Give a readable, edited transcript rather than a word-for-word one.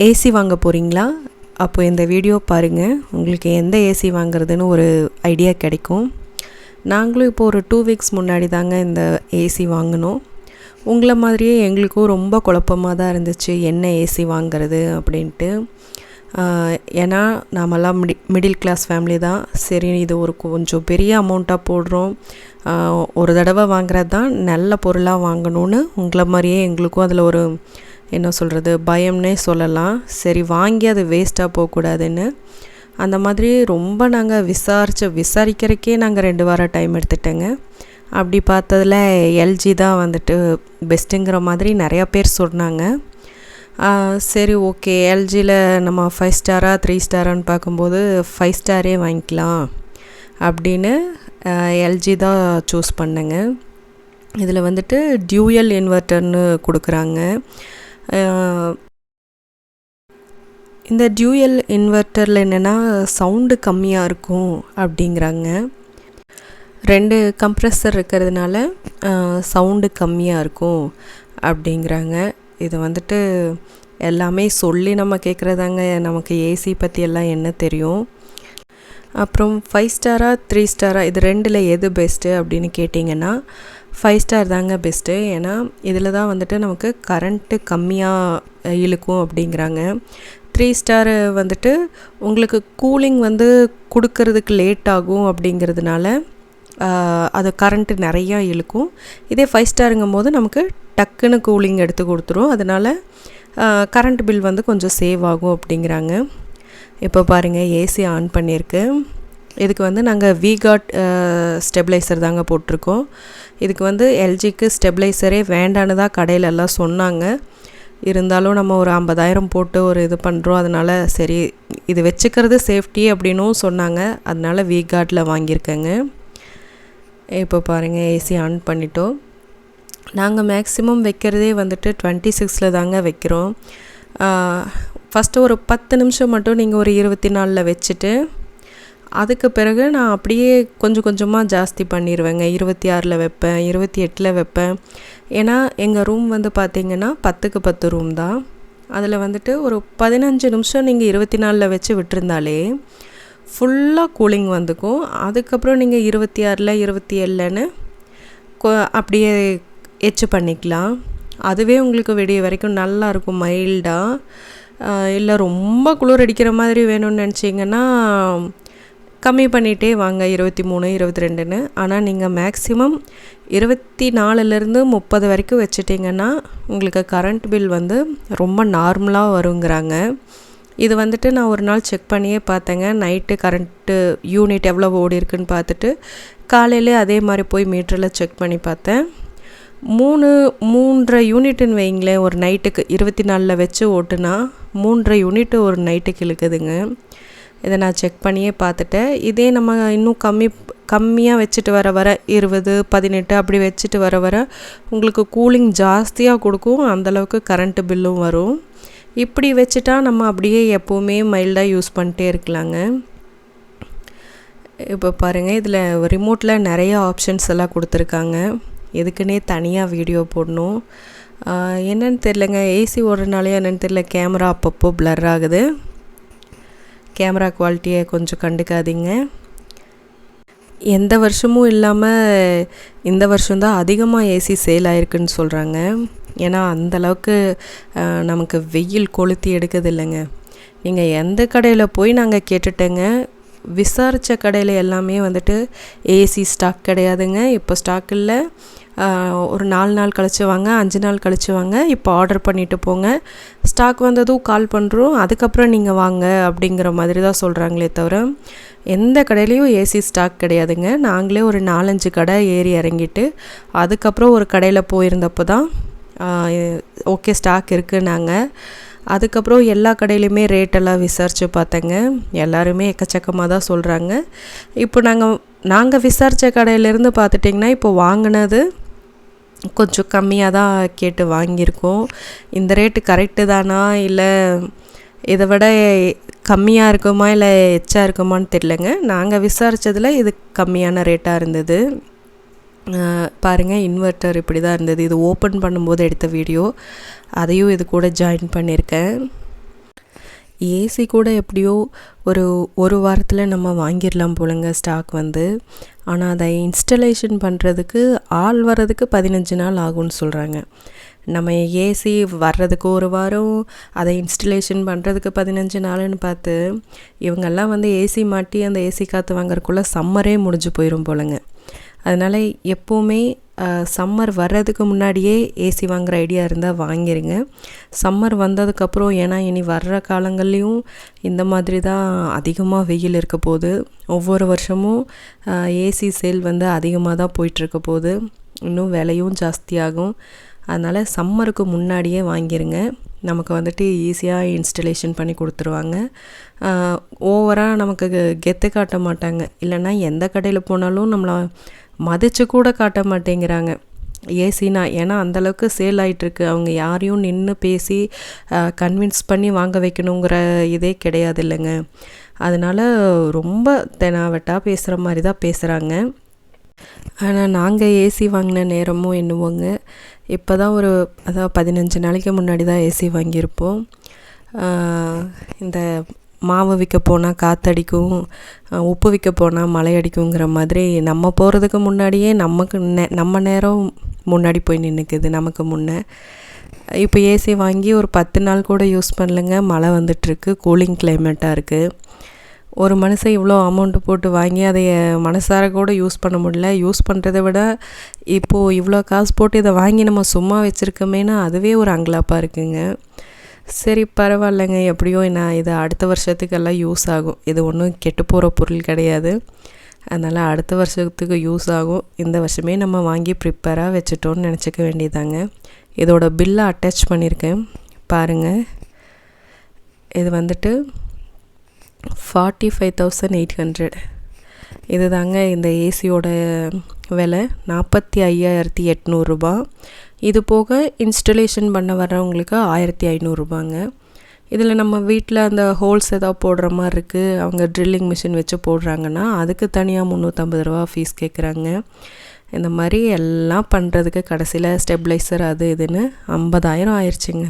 AC வாங்க போகிறீங்களா? அப்போ இந்த வீடியோ பாருங்கள், உங்களுக்கு எந்த ஏசி வாங்குறதுன்னு ஒரு ஐடியா கிடைக்கும். நாங்களும் இப்போ ஒரு 2 வீக்ஸ் முன்னாடி தாங்க இந்த ஏசி வாங்கினோம். உங்களை மாதிரியே எங்களுக்கும் ரொம்ப குழப்பமாக தான் இருந்துச்சு, என்ன ஏசி வாங்கிறது அப்படின்ட்டு. ஏன்னா நாமெல்லாம் மிடில் கிளாஸ் ஃபேமிலி தான். சரி, இது ஒரு கொஞ்சம் பெரிய அமௌண்ட்டாக போடுறோம், ஒரு தடவை வாங்குறது தான், நல்ல பொருளாக வாங்கணும்னு உங்களை மாதிரியே எங்களுக்கும் அதில் ஒரு என்ன சொல்கிறது பயம்னே சொல்லலாம். சரி, வாங்கி அது வேஸ்ட்டாக போகக்கூடாதுன்னு அந்த மாதிரி ரொம்ப நாங்கள் விசாரிக்கிறதுக்கே நாங்கள் 2 வாரம் டைம் எடுத்துட்டேங்க. அப்படி பார்த்ததில் எல்ஜி தான் வந்துட்டு பெஸ்ட்டுங்கிற மாதிரி நிறையா பேர் சொன்னாங்க. சரி, ஓகே, எல்ஜியில் நம்ம 5 ஸ்டாரா 3 ஸ்டாரான்னு பார்க்கும்போது 5 ஸ்டாரே வாங்கிக்கலாம் அப்படின்னு எல்ஜி தான் சூஸ் பண்ணேங்க. இதில் வந்துட்டு டியூயல் இன்வெர்ட்டர்னு கொடுக்குறாங்க. இந்த டியூயல் இன்வெர்ட்டரில் என்னென்னா சவுண்டு கம்மியாக இருக்கும் அப்படிங்கிறாங்க. 2 கம்ப்ரெஸர் இருக்கிறதுனால சவுண்டு கம்மியாக இருக்கும் அப்படிங்கிறாங்க. இது வந்துட்டு எல்லாமே சொல்லி நம்ம கேட்குறதாங்க, நமக்கு ஏசி பற்றி எல்லாம் என்ன தெரியும். அப்புறம் 5 ஸ்டாரா 3 ஸ்டாரா இது 2ல் எது பெஸ்ட்டு அப்படின்னு கேட்டிங்கன்னா 5 ஸ்டார் தாங்க பெஸ்ட்டு. ஏன்னா இதில் தான் வந்துட்டு நமக்கு கரண்ட்டு கம்மியாக இழுக்கும் அப்படிங்கிறாங்க. 3 ஸ்டார் வந்துட்டு உங்களுக்கு கூலிங் வந்து கொடுக்கறதுக்கு லேட் ஆகும் அப்படிங்கிறதுனால அது கரண்ட்டு நிறையா இழுக்கும். இதே 5 ஸ்டாருங்கும் போது நமக்கு டக்குன்னு கூலிங் எடுத்து கொடுத்துரும். அதனால் கரண்ட் பில் வந்து கொஞ்சம் சேவ் ஆகும் அப்படிங்கிறாங்க. இப்போ பாருங்கள், ஏசி ஆன் பண்ணியிருக்கு. இதுக்கு வந்து நாங்கள் விகாட் ஸ்டெபிளைசர் தாங்க போட்டிருக்கோம். இதுக்கு வந்து எல்ஜிக்கு ஸ்டெபிளைசரே வேண்டான்னு தான் கடையிலெல்லாம் சொன்னாங்க. இருந்தாலும் நம்ம ஒரு 50,000 போட்டு ஒரு இது பண்ணுறோம், அதனால் சரி இது வச்சுக்கிறது சேஃப்டி அப்படின்னும் சொன்னாங்க. அதனால் விகாட்டில் வாங்கியிருக்கேங்க. இப்போ பாருங்கள், ஏசி ஆன் பண்ணிட்டோம். நாங்கள் மேக்ஸிமம் வைக்கிறதே வந்துட்டு 26ல் தாங்க வைக்கிறோம். ஃபஸ்ட்டு ஒரு 10 நிமிஷம் மட்டும் நீங்கள் ஒரு 24ல் வச்சுட்டு அதுக்கு பிறகு நான் அப்படியே கொஞ்சம் கொஞ்சமாக ஜாஸ்தி பண்ணிடுவேங்க. 26ல் வைப்பேன், 28ல் வைப்பேன். ஏன்னா எங்கள் ரூம் வந்து பார்த்திங்கன்னா 10க்கு 10 ரூம் தான். அதில் வந்துட்டு ஒரு 15 நிமிஷம் நீங்கள் 24ல் வச்சு விட்டுருந்தாலே ஃபுல்லாக கூலிங் வந்துக்கும். அதுக்கப்புறம் நீங்கள் 26ல் 27ன்னு அப்படியே எச்சு பண்ணிக்கலாம். அதுவே உங்களுக்கு விடிய வரைக்கும் நல்லாயிருக்கும், மைல்டாக. இல்லை ரொம்ப குளிர் அடிக்கிற மாதிரி வேணும்னு நினச்சிங்கன்னா கம்மி பண்ணிகிட்டே வாங்க, 23 22ன்னு. ஆனால் நீங்கள் மேக்ஸிமம் 24லேருந்து 30 வரைக்கும் வச்சுட்டிங்கன்னா உங்களுக்கு கரண்ட் பில் வந்து ரொம்ப நார்மலாக வருங்கிறாங்க. இது வந்துட்டு நான் ஒரு நாள் செக் பண்ணியே பார்த்தேங்க. நைட்டு கரண்ட்டு யூனிட் எவ்வளோ ஓடி இருக்குன்னு பார்த்துட்டு காலையிலே அதே மாதிரி போய் மீட்டரில் செக் பண்ணி பார்த்தேன். 3.5 யூனிட்டுன்னு வைங்களேன். ஒரு நைட்டுக்கு 24ல் வச்சு ஓட்டுனா 3.5 யூனிட்டு ஒரு நைட்டுக்கு இழுக்குதுங்க. இதை நான் செக் பண்ணியே பார்த்துட்டேன். இதே நம்ம இன்னும் கம்மியாக வச்சுட்டு வர 20 18 அப்படி வச்சுட்டு வர உங்களுக்கு கூலிங் ஜாஸ்தியாக கொடுக்கும், அந்தளவுக்கு கரண்ட்டு பில்லும் வரும். இப்படி வச்சுட்டா நம்ம அப்படியே எப்போவுமே மைல்டாக யூஸ் பண்ணிட்டே இருக்கலாங்க. இப்போ பாருங்கள், இதில் ரிமோட்டில் நிறைய ஆப்ஷன்ஸ் எல்லாம் கொடுத்துருக்காங்க. எதுக்குன்னே தனியாக வீடியோ போடணும். என்னென்னு தெரிலங்க, ஏசி ஓடுறதுனாலே என்னென்னு தெரில, கேமரா அப்பப்போ பிளர் ஆகுது. கேமரா குவாலிட்டியை கொஞ்சம் கண்டுக்காதீங்க. எந்த வருஷமும் இல்லாமல் இந்த வருஷம்தான் அதிகமாக ஏசி சேல் ஆகிருக்குன்னு சொல்கிறாங்க. ஏன்னா அந்தளவுக்கு நமக்கு வெயில் கொளுத்தி எடுக்குது இல்லைங்க. நீங்கள் எந்த கடையில் போய் நாங்கள் கேட்டுட்டேங்க, விசாரித்த கடையில் எல்லாமே வந்துட்டு ஏசி ஸ்டாக் கிடையாதுங்க, இப்போ ஸ்டாக் இல்லை, ஒரு 4 நாள் கழிச்சு வாங்க, 5 நாள் கழிச்சு வாங்க, இப்போ ஆர்டர் பண்ணிவிட்டு போங்க, ஸ்டாக் வந்ததும் கால் பண்ணுறோம், அதுக்கப்புறம் நீங்கள் வாங்க அப்படிங்கிற மாதிரி தான் சொல்கிறாங்களே தவிர எந்த கடையிலையும் ஏசி ஸ்டாக் கிடையாதுங்க. நாங்களே ஒரு 4-5 கடை ஏறி இறங்கிட்டு அதுக்கப்புறம் ஒரு கடையில் போயிருந்தப்போ தான் ஓகே ஸ்டாக் இருக்குன்னாங்க. அதுக்கப்புறம் எல்லா கடையிலையுமே ரேட்டெல்லாம் விசாரித்து பார்த்தேங்க. எல்லாருமே எக்கச்சக்கமாக தான் சொல்கிறாங்க. இப்போ நாங்கள் விசாரித்த கடையிலேருந்து பார்த்துட்டிங்கன்னா இப்போ வாங்கினது கொஞ்சம் கம்மியாக தான் கேட்டு வாங்கியிருக்கோம். இந்த ரேட்டு கரெக்டு தானா, இல்லை இதை விட கம்மியாக இருக்குமா இல்லை எச்சா இருக்குமான்னு தெரியலங்க. நாங்கள் விசாரித்ததில் இது கம்மியான ரேட்டாக இருந்தது. பாருங்கள், இன்வெர்ட்டர் இப்படி தான் இருந்தது. இது ஓப்பன் பண்ணும்போது எடுத்த வீடியோ, அதையும் இது கூட ஜாயின் பண்ணியிருக்கேன். ஏசி கூட எப்படியோ ஒரு வாரத்தில் நம்ம வாங்கிடலாம் போலங்க ஸ்டாக் வந்து. ஆனால் அதை இன்ஸ்டலேஷன் பண்ணுறதுக்கு ஆள் வர்றதுக்கு 15 நாள் ஆகும்னு சொல்கிறாங்க. நம்ம ஏசி வர்றதுக்கு ஒரு வாரம், அதை இன்ஸ்டலேஷன் பண்ணுறதுக்கு 15 நாள்னு பார்த்து இவங்கெல்லாம் வந்து ஏசி மாட்டி அந்த ஏசி காற்று வாங்குறதுக்குள்ளே சம்மரே முடிஞ்சு போயிடும் போலங்க. அதனால் எப்போவுமே சம்மர் வர்றதுக்கு முன்னாடியே ஏசி வாங்குகிற ஐடியா இருந்தால் வாங்கிடுங்க. சம்மர் வந்ததுக்கப்புறம், ஏன்னா இனி வர்ற காலங்கள்லேயும் இந்த மாதிரி தான் அதிகமாக வெயில் இருக்க போகுது. ஒவ்வொரு வருஷமும் ஏசி சேல் வந்து அதிகமாக தான் போயிட்டுருக்க போகுது. இன்னும் விலையும் ஜாஸ்தியாகும். அதனால் சம்மருக்கு முன்னாடியே வாங்கிடுங்க. நமக்கு வந்துட்டு ஈஸியாக இன்ஸ்டலேஷன் பண்ணி கொடுத்துருவாங்க. ஓவராக நமக்கு கெத்து காட்ட மாட்டாங்க. இல்லைன்னா எந்த கடையில் போனாலும் நம்மளை மதித்து கூட காட்ட மாட்டேங்கிறாங்க ஏசினா. ஏன்னா அந்தளவுக்கு சேல் ஆகிட்டுருக்கு. அவங்க யாரையும் நின்று பேசி கன்வின்ஸ் பண்ணி வாங்க வைக்கணுங்கிற இதே கிடையாது இல்லைங்க. அதனால் ரொம்ப தெனாவட்டாக பேசுகிற மாதிரி தான் பேசுகிறாங்க. ஆனால் நாங்கள் ஏசி வாங்கின நேரமும் என்னவோங்க, இப்போ தான் அதாவது 15 நாளைக்கு முன்னாடி தான் ஏசி வாங்கியிருப்போம். இந்த மாவு விற்க போனால் காற்றடிக்கும், உப்பு விற்க போனால் மழை அடிக்குங்கிற மாதிரி நம்ம போகிறதுக்கு முன்னாடியே நம்ம நேரம் முன்னாடி போய் நின்றுக்குது நமக்கு முன்னே. இப்போ ஏசி வாங்கி ஒரு 10 நாள் கூட யூஸ் பண்ணலைங்க, மழை வந்துட்டுருக்கு, கூலிங் கிளைமேட்டாக இருக்குது. ஒரு மனுஷன் இவ்வளோ அமௌண்ட்டு போட்டு வாங்கி அதை மனசார கூட யூஸ் பண்ண முடியல. யூஸ் பண்ணுறதை விட இப்போது இவ்வளோ காசு போட்டு இதை வாங்கி நம்ம சும்மா வச்சுருக்கோமேனா அதுவே ஒரு அங்கலாப்பாக இருக்குங்க. சரி பரவாயில்லைங்க, எப்படியோ நான் இது அடுத்த வருஷத்துக்கெல்லாம் யூஸ் ஆகும். இது ஒன்றும் கெட்டு போகிற பொருள் கிடையாது. அதனால் அடுத்த வருஷத்துக்கு யூஸ் ஆகும். இந்த வருஷமே நம்ம வாங்கி ப்ரிப்பேராக வச்சுட்டோன்னு நினச்சிக்க வேண்டியதாங்க. இதோட பில்லை அட்டாச் பண்ணியிருக்கேன் பாருங்கள். இது வந்துட்டு 45,800. இது தாங்க இந்த ஏசியோட விலை. 45,800 ரூபா. இது போக இன்ஸ்டலேஷன் பண்ண வர்றவங்களுக்கு 1,500 ரூபாங்க. இதில் நம்ம வீட்டில் அந்த ஹோல்ஸ் ஏதாவது போடுற மாதிரி இருக்குது, அவங்க ட்ரில்லிங் மிஷின் வச்சு போடுறாங்கன்னா அதுக்கு தனியாக 350 ரூபா ஃபீஸ் கேட்குறாங்க. இந்த மாதிரி எல்லாம் பண்ணுறதுக்கு கடைசியில் ஸ்டெபிளைசர் அது இதுன்னு 50,000 ஆயிடுச்சுங்க.